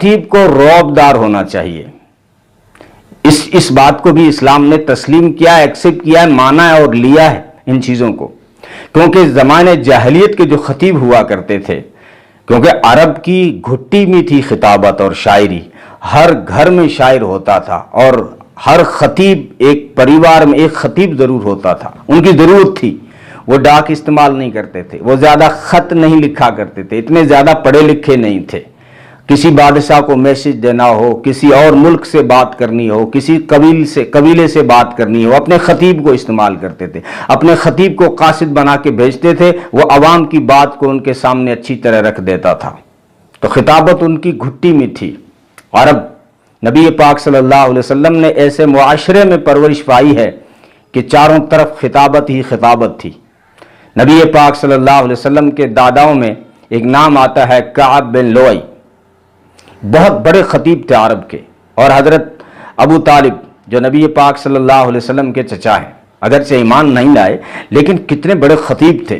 خطیب کو رعبدار ہونا چاہیے۔ اس بات کو بھی اسلام نے تسلیم کیا، ایکسپٹ کیا ہے، مانا ہے اور لیا ہے ان چیزوں کو، کیونکہ زمانے جاہلیت کے جو خطیب ہوا کرتے تھے، کیونکہ عرب کی گھٹی میں تھی خطابت اور شاعری، ہر گھر میں شاعر ہوتا تھا اور ہر خطیب ایک پریوار میں ایک خطیب ضرور ہوتا تھا، ان کی ضرورت تھی۔ وہ ڈاک استعمال نہیں کرتے تھے، وہ زیادہ خط نہیں لکھا کرتے تھے، اتنے زیادہ پڑھے لکھے نہیں تھے۔ کسی بادشاہ کو میسج دینا ہو، کسی اور ملک سے بات کرنی ہو، کسی قبیلے سے بات کرنی ہو، اپنے خطیب کو استعمال کرتے تھے، اپنے خطیب کو قاصد بنا کے بھیجتے تھے، وہ عوام کی بات کو ان کے سامنے اچھی طرح رکھ دیتا تھا۔ تو خطابت ان کی گھٹی میں تھی۔ عرب نبی پاک صلی اللہ علیہ وسلم نے ایسے معاشرے میں پرورش پائی ہے کہ چاروں طرف خطابت ہی خطابت تھی۔ نبی پاک صلی اللہ علیہ وسلم کے داداؤں میں ایک نام آتا ہے کعب بن لؤی، بہت بڑے خطیب تھے عرب کے، اور حضرت ابو طالب جو نبی پاک صلی اللہ علیہ وسلم کے چچا ہیں، اگرچہ ایمان نہیں لائے لیکن کتنے بڑے خطیب تھے۔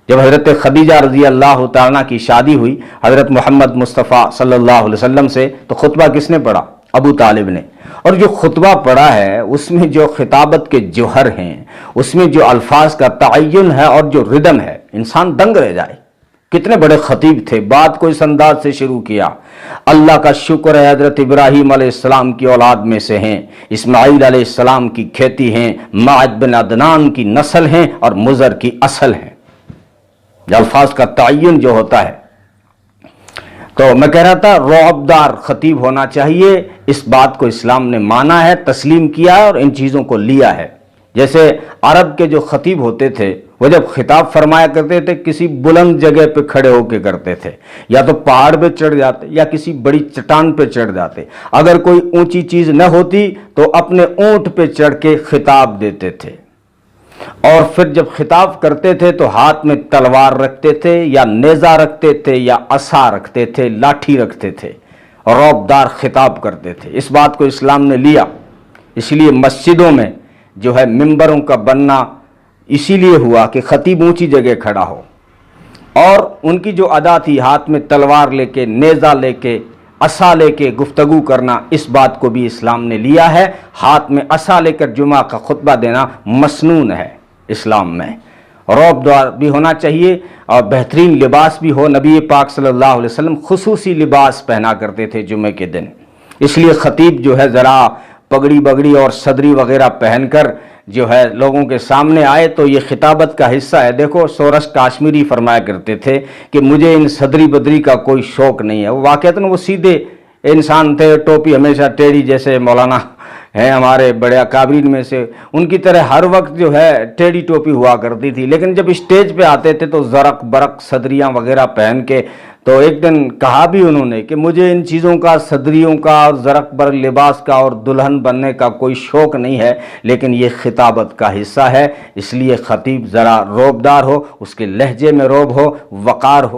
جب حضرت خدیجہ رضی اللہ تعالیٰ کی شادی ہوئی حضرت محمد مصطفیٰ صلی اللہ علیہ وسلم سے، تو خطبہ کس نے پڑھا؟ ابو طالب نے۔ اور جو خطبہ پڑھا ہے اس میں جو خطابت کے جوہر ہیں، اس میں جو الفاظ کا تعین ہے اور جو ردم ہے، انسان دنگ رہ جائے۔ کتنے بڑے خطیب تھے، بات کو اس انداز سے شروع کیا: اللہ کا شکر ہے حضرت ابراہیم علیہ السلام کی اولاد میں سے ہیں، اسماعیل علیہ السلام کی کھیتی ہیں، معد بن عدنان کی نسل ہیں اور مضر کی اصل ہیں۔ الفاظ کا تعین جو ہوتا ہے، تو میں کہہ رہا تھا رعبدار خطیب ہونا چاہیے۔ اس بات کو اسلام نے مانا ہے، تسلیم کیا ہے اور ان چیزوں کو لیا ہے۔ جیسے عرب کے جو خطیب ہوتے تھے، وہ جب خطاب فرمایا کرتے تھے کسی بلند جگہ پہ کھڑے ہو کے کرتے تھے، یا تو پہاڑ پہ چڑھ جاتے یا کسی بڑی چٹان پہ چڑھ جاتے۔ اگر کوئی اونچی چیز نہ ہوتی تو اپنے اونٹ پہ چڑھ کے خطاب دیتے تھے، اور پھر جب خطاب کرتے تھے تو ہاتھ میں تلوار رکھتے تھے یا نیزہ رکھتے تھے یا عصا رکھتے تھے، لاٹھی رکھتے تھے، اور رعبدار خطاب کرتے تھے۔ اس بات کو اسلام نے لیا۔ اس لیے مسجدوں میں جو ہے ممبروں کا بننا اسی لیے ہوا کہ خطیب اونچی جگہ کھڑا ہو، اور ان کی جو ادا تھی ہاتھ میں تلوار لے کے، نیزہ لے کے، عصا لے کے گفتگو کرنا، اس بات کو بھی اسلام نے لیا ہے۔ ہاتھ میں عصا لے کر جمعہ کا خطبہ دینا مسنون ہے اسلام میں۔ رعبدار بھی ہونا چاہیے اور بہترین لباس بھی ہو۔ نبی پاک صلی اللہ علیہ وسلم خصوصی لباس پہنا کرتے تھے جمعے کے دن، اس لیے خطیب جو ہے ذرا پگڑی بگڑی اور صدری وغیرہ پہن کر جو ہے لوگوں کے سامنے آئے تو یہ خطابت کا حصہ ہے۔ دیکھو سورش کاشمیری فرمایا کرتے تھے کہ مجھے ان صدری بدری کا کوئی شوق نہیں ہے۔ واقعتاً وہ سیدھے انسان تھے، ٹوپی ہمیشہ ٹیڑھی، جیسے مولانا ہیں ہمارے بڑے اکابرین میں سے، ان کی طرح ہر وقت جو ہے ٹیڑھی ٹوپی ہوا کرتی تھی، لیکن جب اسٹیج پہ آتے تھے تو زرق برق صدریاں وغیرہ پہن کے، تو ایک دن کہا بھی انہوں نے کہ مجھے ان چیزوں کا، صدریوں کا اور زرق برق لباس کا اور دلہن بننے کا کوئی شوق نہیں ہے، لیکن یہ خطابت کا حصہ ہے۔ اس لیے خطیب ذرا رعبدار ہو، اس کے لہجے میں رعب ہو، وقار ہو۔